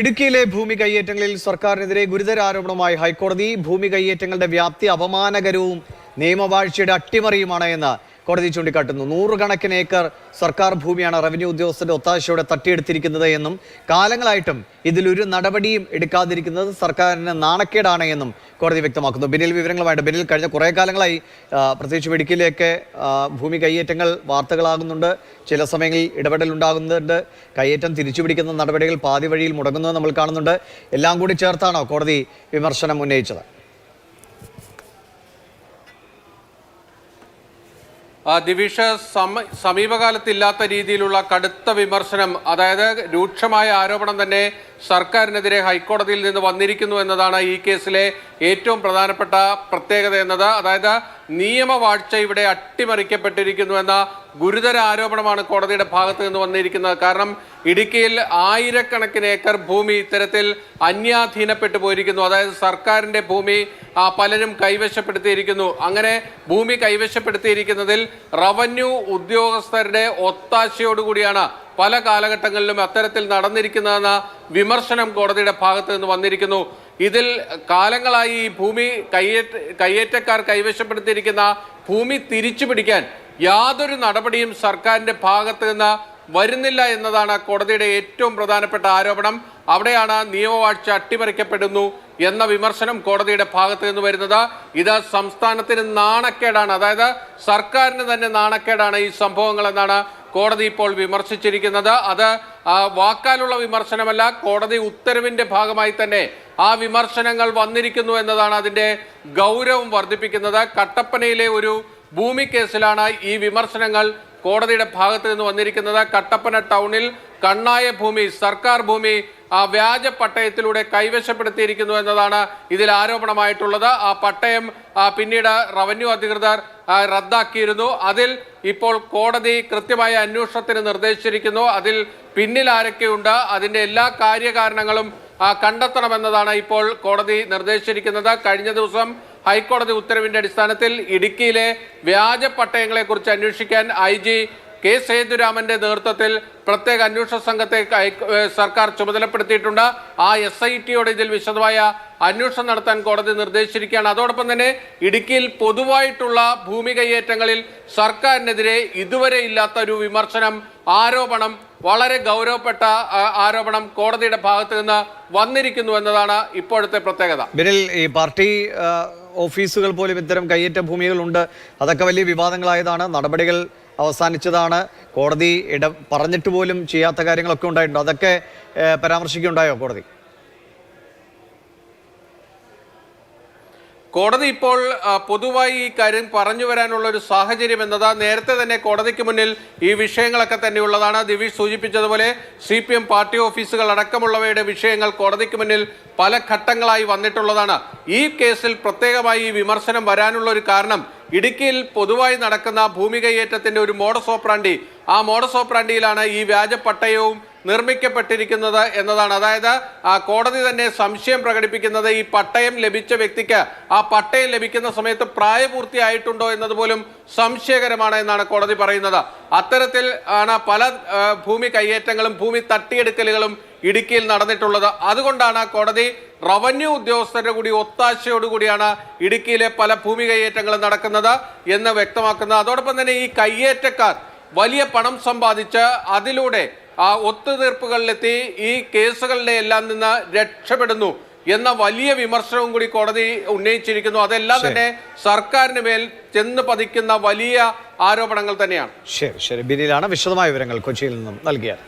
ഇടുക്കിയിലെ ഭൂമി കയ്യേറ്റങ്ങളിൽ സർക്കാരിനെതിരെ ഗുരുതര ആരോപണമായി ഹൈക്കോടതി. ഭൂമി കയ്യേറ്റങ്ങളുടെ വ്യാപ്തി അപമാനകരവും നിയമവാഴ്ചയുടെ അട്ടിമറിയുമാണ് എന്ന് കോടതി ചൂണ്ടിക്കാട്ടുന്നു. 100 കണക്കിന് ഏക്കർ സർക്കാർ ഭൂമിയാണ് റവന്യൂ ഉദ്യോഗസ്ഥരുടെ ഒത്താശയോടെ തട്ടിയെടുത്തിരിക്കുന്നത് എന്നും കാലങ്ങളായിട്ടും ഇതിലൊരു നടപടിയും എടുക്കാതിരിക്കുന്നത് സർക്കാരിന് നാണക്കേടാണ് എന്നും കോടതി വ്യക്തമാക്കുന്നു. ബിനിൽ വിവരങ്ങളുമായിട്ട്. ബിനിൽ, കഴിഞ്ഞ കുറേ കാലങ്ങളായി പ്രത്യേകിച്ച് ഇടുക്കിയിലേക്ക് ഭൂമി കയ്യേറ്റങ്ങൾ വാർത്തകളാകുന്നുണ്ട്. ചില സമയങ്ങളിൽ ഇടപെടൽ ഉണ്ടാകുന്നുണ്ട്. കയ്യേറ്റം തിരിച്ചുപിടിക്കുന്ന നടപടികൾ പാതി വഴിയിൽ മുടങ്ങുന്നത് നമ്മൾ കാണുന്നുണ്ട്. എല്ലാം കൂടി ചേർത്താണോ കോടതി വിമർശനം ഉന്നയിച്ചത്? ദിവിഷ, സമീപകാലത്തില്ലാത്ത രീതിയിലുള്ള കടുത്ത വിമർശനം, അതായത് രൂക്ഷമായ ആരോപണം തന്നെ സർക്കാരിനെതിരെ ഹൈക്കോടതിയിൽ നിന്ന് വന്നിരിക്കുന്നു എന്നതാണ് ഈ കേസിലെ ഏറ്റവും പ്രധാനപ്പെട്ട പ്രത്യേകത എന്നത്. അതായത് നിയമവാഴ്ച ഇവിടെ അട്ടിമറിക്കപ്പെട്ടിരിക്കുന്നു എന്ന ഗുരുതര ആരോപണമാണ് കോടതിയുടെ ഭാഗത്ത് നിന്ന് വന്നിരിക്കുന്നത്. കാരണം ഇടുക്കിയിൽ ആയിരക്കണക്കിന് ഏക്കർ ഭൂമി ഇത്തരത്തിൽ അന്യാധീനപ്പെട്ടു പോയിരിക്കുന്നു. അതായത് സർക്കാരിൻ്റെ ഭൂമി പലരും കൈവശപ്പെടുത്തിയിരിക്കുന്നു. അങ്ങനെ ഭൂമി കൈവശപ്പെടുത്തിയിരിക്കുന്നതിൽ റവന്യൂ ഉദ്യോഗസ്ഥരുടെ ഒത്താശയോടുകൂടിയാണ് പല കാലഘട്ടങ്ങളിലും അത്തരത്തിൽ നടന്നിരിക്കുന്നതെന്ന വിമർശനം കോടതിയുടെ ഭാഗത്ത് നിന്ന് വന്നിരിക്കുന്നു. ഇതിൽ കാലങ്ങളായി ഈ ഭൂമി കയ്യേറ്റക്കാർ കൈവശപ്പെടുത്തിയിരിക്കുന്ന ഭൂമി തിരിച്ചു പിടിക്കാൻ യാതൊരു നടപടിയും സർക്കാരിൻ്റെ ഭാഗത്ത് നിന്ന് വരുന്നില്ല എന്നതാണ് കോടതിയുടെ ഏറ്റവും പ്രധാനപ്പെട്ട ആരോപണം. അവിടെയാണ് നിയമവാഴ്ച അട്ടിമറിക്കപ്പെടുന്നു എന്ന വിമർശനം കോടതിയുടെ ഭാഗത്ത് നിന്ന് വരുന്നത്. ഇത് സംസ്ഥാനത്തിന് നാണക്കേടാണ്, അതായത് സർക്കാരിന് തന്നെ നാണക്കേടാണ് ഈ സംഭവങ്ങൾ എന്നാണ് കോടതി ഇപ്പോൾ വിമർശിച്ചിരിക്കുന്നത്. അത് വാക്കാലുള്ള വിമർശനമല്ല, കോടതി ഉത്തരവിൻ്റെ ഭാഗമായി തന്നെ ആ വിമർശനങ്ങൾ വന്നിരിക്കുന്നു എന്നതാണ് അതിൻ്റെ ഗൗരവം വർദ്ധിപ്പിക്കുന്നത്. കട്ടപ്പനയിലെ ഒരു ഭൂമി കേസിലാണ് ഈ വിമർശനങ്ങൾ കോടതിയുടെ ഭാഗത്ത് നിന്ന് വന്നിരിക്കുന്നത്. കട്ടപ്പന ടൗണിൽ കണ്ണായ ഭൂമി, സർക്കാർ ഭൂമി വ്യാജ പട്ടയത്തിലൂടെ കൈവശപ്പെടുത്തിയിരിക്കുന്നു എന്നതാണ് ഇതിൽ ആരോപണമായിട്ടുള്ളത്. ആ പട്ടയം പിന്നീട് റവന്യൂ അധികൃതർ റദ്ദാക്കിയിരുന്നു. അതിൽ ഇപ്പോൾ കോടതി കൃത്യമായ അന്വേഷണത്തിന് നിർദ്ദേശിച്ചിരിക്കുന്നു. അതിൽ പിന്നിൽ ആരൊക്കെയുണ്ട്, അതിൻ്റെ എല്ലാ കാര്യകാരണങ്ങളും കണ്ടെത്തണമെന്നതാണ് ഇപ്പോൾ കോടതി നിർദ്ദേശിച്ചിരിക്കുന്നത്. കഴിഞ്ഞ ദിവസം ഹൈക്കോടതി ഉത്തരവിന്റെ അടിസ്ഥാനത്തിൽ ഇടുക്കിയിലെ വ്യാജ പട്ടയങ്ങളെക്കുറിച്ച് അന്വേഷിക്കാൻ IG കെ സേതുരാമന്റെ നേതൃത്വത്തിൽ പ്രത്യേക അന്വേഷണ സംഘത്തെ സർക്കാർ ചുമതലപ്പെടുത്തിയിട്ടുണ്ട്. ആ SITയോട് ഇതിൽ വിശദമായ അന്വേഷണം നടത്താൻ കോടതി നിർദ്ദേശിച്ചിരിക്കുകയാണ്. അതോടൊപ്പം തന്നെ ഇടുക്കിയിൽ പൊതുവായിട്ടുള്ള ഭൂമി കയ്യേറ്റങ്ങളിൽ സർക്കാരിനെതിരെ ഇതുവരെ ഇല്ലാത്ത ഒരു വിമർശനം, ആരോപണം, വളരെ ഗൗരവപ്പെട്ട ആരോപണം കോടതിയുടെ ഭാഗത്ത് നിന്ന് വന്നിരിക്കുന്നു എന്നതാണ് ഇപ്പോഴത്തെ പ്രത്യേകത. ബിനിൽ, ഈ പാർട്ടി ഓഫീസുകൾ പോലും ഇത്തരം കയ്യേറ്റ ഭൂമികളുണ്ട്. അതൊക്കെ വലിയ വിവാദങ്ങളായതാണ്, നടപടികൾ അവസാനിച്ചതാണ്. കോടതി പറഞ്ഞിട്ട് പോലും ചെയ്യാത്ത കാര്യങ്ങളൊക്കെ ഉണ്ടായിട്ടുണ്ട്. അതൊക്കെ പരാമർശിക്കുകയുണ്ടായോ കോടതി? കോടതി ഇപ്പോൾ പൊതുവായി ഈ കാര്യം പറഞ്ഞു വരാനുള്ള ഒരു സാഹചര്യം എന്നത് നേരത്തെ തന്നെ കോടതിക്ക് മുന്നിൽ ഈ വിഷയങ്ങളൊക്കെ തന്നെയുള്ളതാണ്. ദിവിഷ് സൂചിപ്പിച്ചതുപോലെ CPM പാർട്ടി ഓഫീസുകൾ അടക്കമുള്ളവയുടെ വിഷയങ്ങൾ കോടതിക്ക് മുന്നിൽ പല ഘട്ടങ്ങളായി വന്നിട്ടുള്ളതാണ്. ഈ കേസിൽ പ്രത്യേകമായി ഈ വിമർശനം വരാനുള്ള ഒരു കാരണം, ഇടുക്കിയിൽ പൊതുവായി നടക്കുന്ന ഭൂമി കയ്യേറ്റത്തിൻ്റെ ഒരു മോഡസ് ഓപ്പറാൻഡി, ആ മോഡസ് ഓപ്പറാൻഡിയിലാണ് ഈ വ്യാജ പട്ടയവും നിർമ്മിക്കപ്പെട്ടിരിക്കുന്നത് എന്നതാണ്. അതായത് കോടതി തന്നെ സംശയം പ്രകടിപ്പിക്കുന്നത് ഈ പട്ടയം ലഭിച്ച വ്യക്തിക്ക് ആ പട്ടയം ലഭിക്കുന്ന സമയത്ത് പ്രായപൂർത്തിയായിട്ടുണ്ടോ എന്നതുപോലും സംശയകരമാണ് എന്നാണ് കോടതി പറയുന്നത്. അത്തരത്തിൽ ആണ് പല ഭൂമി കയ്യേറ്റങ്ങളും ഭൂമി തട്ടിയെടുക്കലുകളും ഇടുക്കിയിൽ നടന്നിട്ടുള്ളത്. അതുകൊണ്ടാണ് കോടതി റവന്യൂ ഉദ്യോഗസ്ഥരുടെ കൂടി ഒത്താശയോടുകൂടിയാണ് ഇടുക്കിയിലെ പല ഭൂമി കയ്യേറ്റങ്ങളും നടക്കുന്നത് എന്ന് വ്യക്തമാക്കുന്നത്. അതോടൊപ്പം തന്നെ ഈ കയ്യേറ്റക്കാർ വലിയ പണം സമ്പാദിച്ച് അതിലൂടെ ഒത്തുതീർപ്പുകളിലെത്തി ഈ കേസുകളുടെ എല്ലാം നിന്ന് രക്ഷപ്പെടുന്നു എന്ന വലിയ വിമർശനവും കൂടി കോടതി ഉന്നയിച്ചിരിക്കുന്നു. അതെല്ലാം തന്നെ സർക്കാരിന് മേൽ ചെന്ന് പതിക്കുന്ന വലിയ ആരോപണങ്ങൾ തന്നെയാണ്. ശരി, ബിനിലാണ് വിശദമായ വിവരങ്ങൾ കൊച്ചിയിൽ നിന്നും നൽകിയത്.